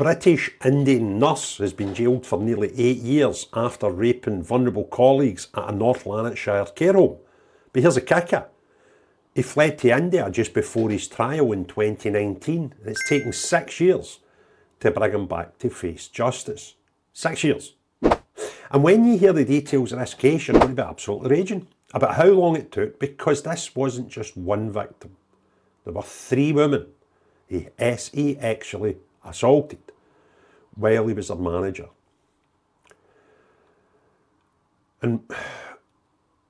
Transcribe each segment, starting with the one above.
British Indian nurse has been jailed for nearly 8 years after raping vulnerable colleagues at a North Lanarkshire care home. But here's a kicker. He fled to India just before his trial in 2019, and it's taken 6 years to bring him back to face justice. 6 years. And when you hear the details of this case, you're going to be absolutely raging about how long it took, because this wasn't just one victim. There were 3 women he actually assaulted while he was their manager. And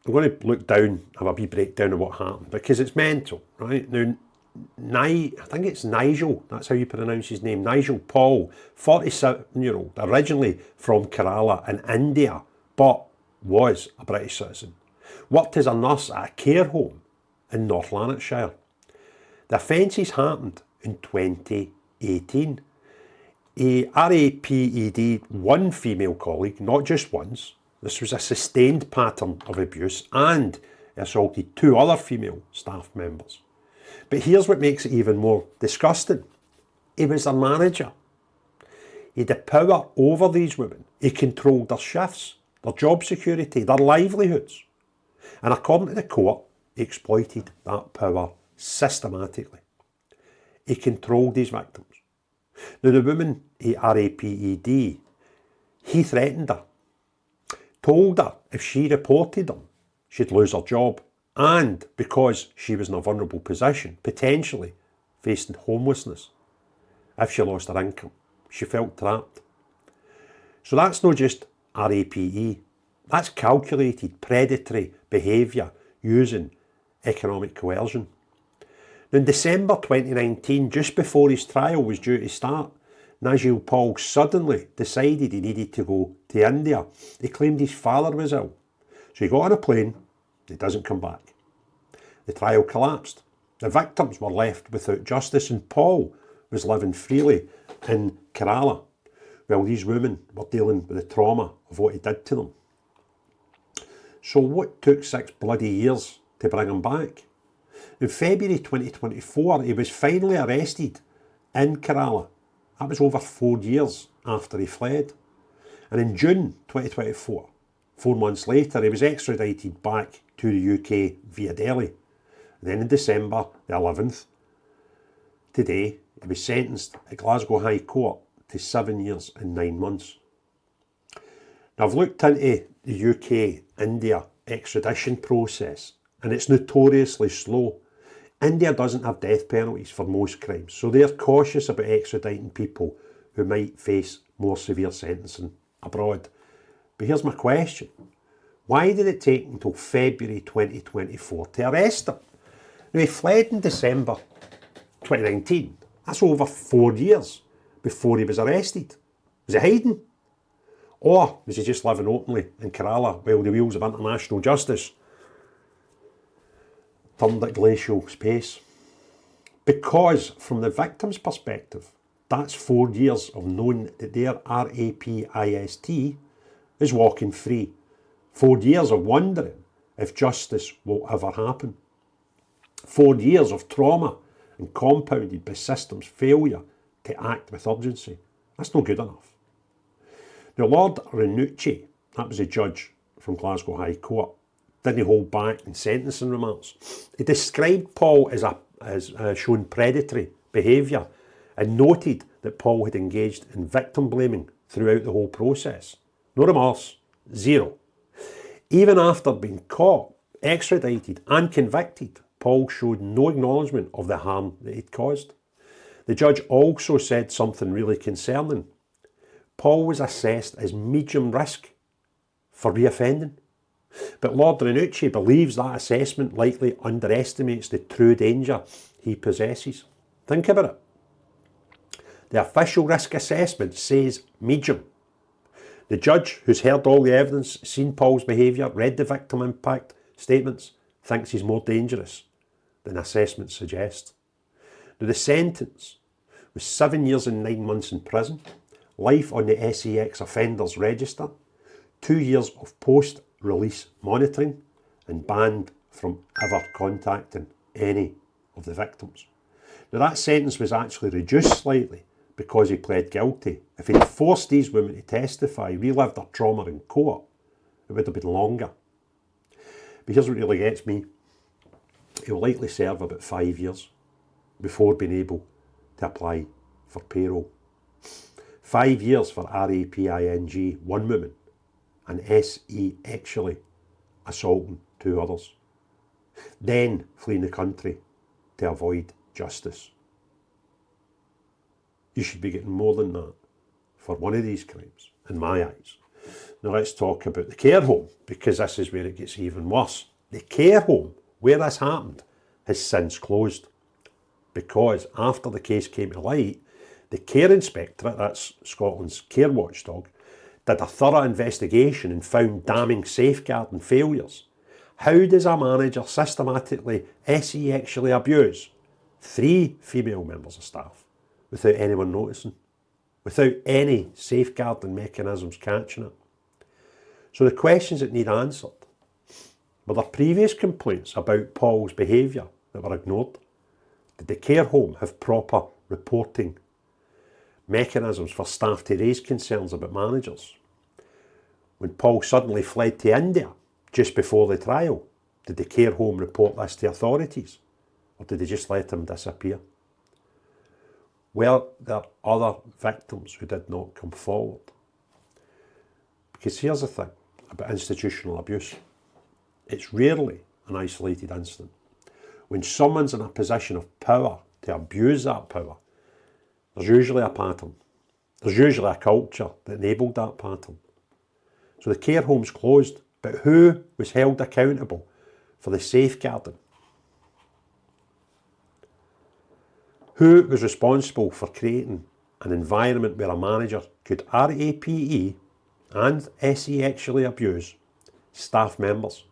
I'm going to look down, have a wee breakdown of what happened, because it's mental, right? Now, I think it's Nigel, that's how you pronounce his name, Nigel Paul, 47-year-old, originally from Kerala in India, but was a British citizen. Worked as a nurse at a care home in North Lanarkshire. The offences happened in 2018. He raped one female colleague, not just once. This was a sustained pattern of abuse, and he assaulted 2 other female staff members. But here's what makes it even more disgusting. He was a manager. He had power over these women. He controlled their shifts, their job security, their livelihoods. And according to the court, he exploited that power systematically. He controlled his victims. Now, the woman he raped, he threatened her, told her if she reported him, she'd lose her job, and because she was in a vulnerable position, potentially facing homelessness if she lost her income. She felt trapped. So that's not just RAPE, that's calculated predatory behaviour using economic coercion. Now, in December 2019, just before his trial was due to start, Nigel Paul suddenly decided he needed to go to India. He claimed his father was ill. So he got on a plane, he doesn't come back. The trial collapsed. The victims were left without justice, and Paul was living freely in Kerala, while these women were dealing with the trauma of what he did to them. So what took 6 bloody years to bring him back? In February 2024, he was finally arrested in Kerala. That was over 4 years after he fled. And in June 2024, 4 months later, he was extradited back to the UK via Delhi. And then in December the 11th, today, he was sentenced at Glasgow High Court to 7 years and 9 months. Now, I've looked into the UK-India extradition process, and it's notoriously slow. India doesn't have death penalties for most crimes, so they're cautious about extraditing people who might face more severe sentencing abroad. But here's my question. Why did it take until February 2024 to arrest him? Now, he fled in December 2019. That's over 4 years before he was arrested. Was he hiding? Or was he just living openly in Kerala while the wheels of international justice turned at glacial pace? Because from the victim's perspective, that's 4 years of knowing that their rapist is walking free. 4 years of wondering if justice will ever happen. 4 years of trauma and compounded by system's failure to act with urgency. That's not good enough. Now, Lord Ranucci, that was a judge from Glasgow High Court, didn't hold back in sentencing remarks. He described Paul as showing predatory behaviour and noted that Paul had engaged in victim blaming throughout the whole process. No remorse, zero. Even after being caught, extradited and convicted, Paul showed no acknowledgement of the harm that he'd caused. The judge also said something really concerning. Paul was assessed as medium risk for reoffending. But Lord Ranucci believes that assessment likely underestimates the true danger he possesses. Think about it. The official risk assessment says medium. The judge, who's heard all the evidence, seen Paul's behaviour, read the victim impact statements, thinks he's more dangerous than assessment suggests. Now, the sentence was 7 years and 9 months in prison, life on the SEX offenders register, 2 years of post-release monitoring, and banned from ever contacting any of the victims. Now, that sentence was actually reduced slightly because he pled guilty. If he'd forced these women to testify, relive their trauma in court, it would have been longer. But here's what really gets me. He'll likely serve about 5 years before being able to apply for parole. 5 years for raping one woman and sexually assaulting 2 others. Then fleeing the country to avoid justice. You should be getting more than that for one of these crimes, in my eyes. Now let's talk about the care home, because this is where it gets even worse. The care home where this happened has since closed, because after the case came to light, the care inspectorate, that's Scotland's care watchdog, did a thorough investigation and found damning safeguarding failures. How does a manager systematically sexually abuse 3 female members of staff without anyone noticing, without any safeguarding mechanisms catching it? So the questions that need answered: were there previous complaints about Paul's behaviour that were ignored? Did the care home have proper reporting mechanisms for staff to raise concerns about managers? When Paul suddenly fled to India just before the trial, did the care home report this to authorities, or did they just let him disappear? Were there other victims who did not come forward? Because here's the thing about institutional abuse. It's rarely an isolated incident. When someone's in a position of power to abuse that power, there's usually a pattern. There's usually a culture that enabled that pattern. So the care home's closed, but who was held accountable for the safeguarding? Who was responsible for creating an environment where a manager could rape and sexually abuse staff members?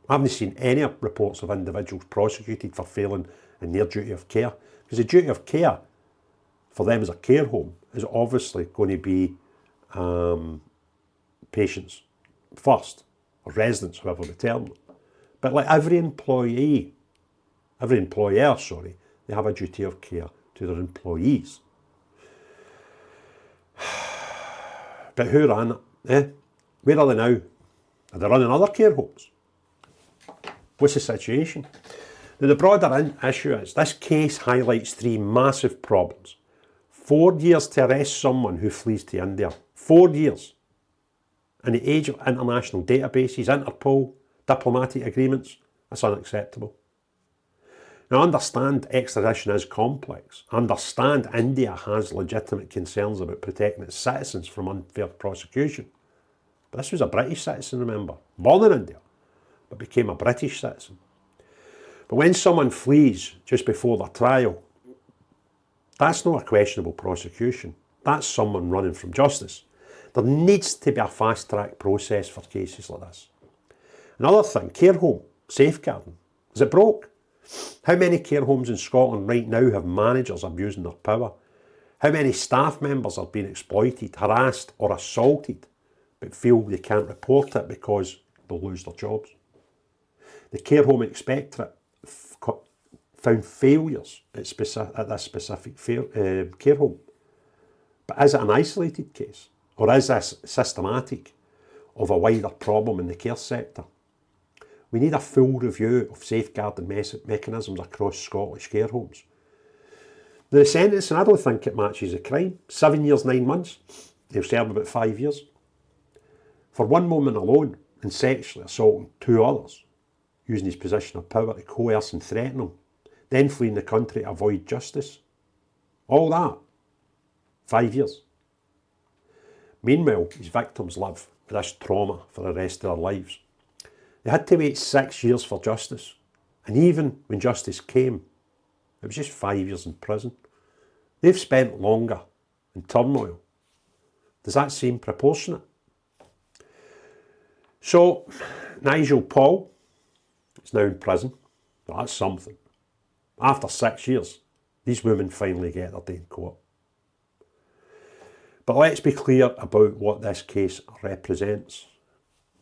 I haven't seen any reports of individuals prosecuted for failing in their duty of care, because the duty of care for them as a care home is obviously going to be patients first, or residents, however we term them. But like every employer, they have a duty of care to their employees. But who ran it? Where are they now? Are they running other care homes? What's the situation? Now, the broader issue is this case highlights 3 massive problems. 4 years to arrest someone who flees to India. 4 years. In the age of international databases, Interpol, diplomatic agreements, that's unacceptable. Now, understand extradition is complex. Understand India has legitimate concerns about protecting its citizens from unfair prosecution. But this was a British citizen, remember, born in India, but became a British citizen. But when someone flees just before their trial, that's not a questionable prosecution. That's someone running from justice. There needs to be a fast-track process for cases like this. Another thing, care home, safeguarding. Is it broke? How many care homes in Scotland right now have managers abusing their power? How many staff members are being exploited, harassed or assaulted, but feel they can't report it because they'll lose their jobs? The care home inspectorate found failures at this specific care home. But is it an isolated case? Or is this systematic of a wider problem in the care sector? We need a full review of safeguarding mechanisms across Scottish care homes. Now, the sentencing, I don't think it matches the crime. 7 years, 9 months. He'll serve about 5 years. For one woman alone, and sexually assaulting 2 others, using his position of power to coerce and threaten them, then fleeing the country to avoid justice. All that. 5 years. Meanwhile, his victims live with this trauma for the rest of their lives. They had to wait 6 years for justice. And even when justice came, it was just 5 years in prison. They've spent longer in turmoil. Does that seem proportionate? So, Nigel Paul is now in prison. Well, that's something. After 6 years, these women finally get their day in court. But let's be clear about what this case represents.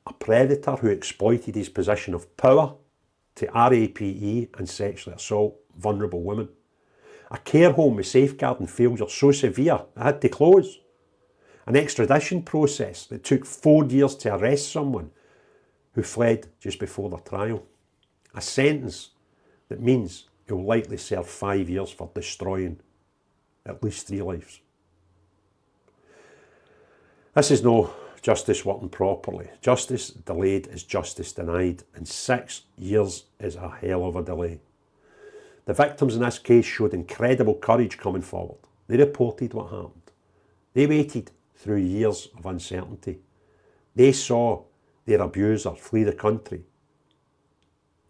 A predator who exploited his position of power to rape and sexually assault vulnerable women. A care home with safeguarding failure so severe it had to close. An extradition process that took 4 years to arrest someone who fled just before their trial. A sentence that means he'll likely serve 5 years for destroying at least 3 lives. This is no justice working properly. Justice delayed is justice denied, and 6 years is a hell of a delay. The victims in this case showed incredible courage coming forward. They reported what happened. They waited through years of uncertainty. They saw their abuser flee the country,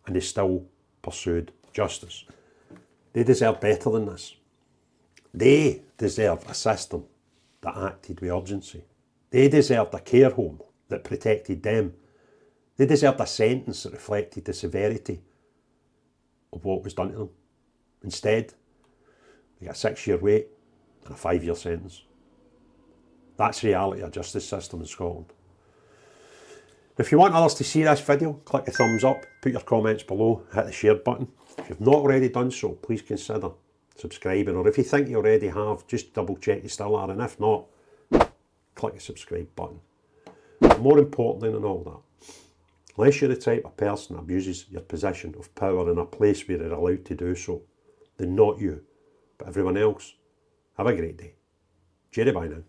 and they still pursued justice. They deserve better than this. They deserve a system that acted with urgency. They deserved a care home that protected them. They deserved a sentence that reflected the severity of what was done to them. Instead, they got a 6-year wait and a 5-year sentence. That's the reality of the justice system in Scotland. If you want others to see this video, click the thumbs up, put your comments below, hit the share button. If you've not already done so, please consider subscribing, or if you think you already have, just double check you still are, and if not, click the subscribe button. But more importantly than all that, unless you're the type of person that abuses your position of power in a place where you're allowed to do so, then not you, but everyone else, have a great day. Cheerio, bye now.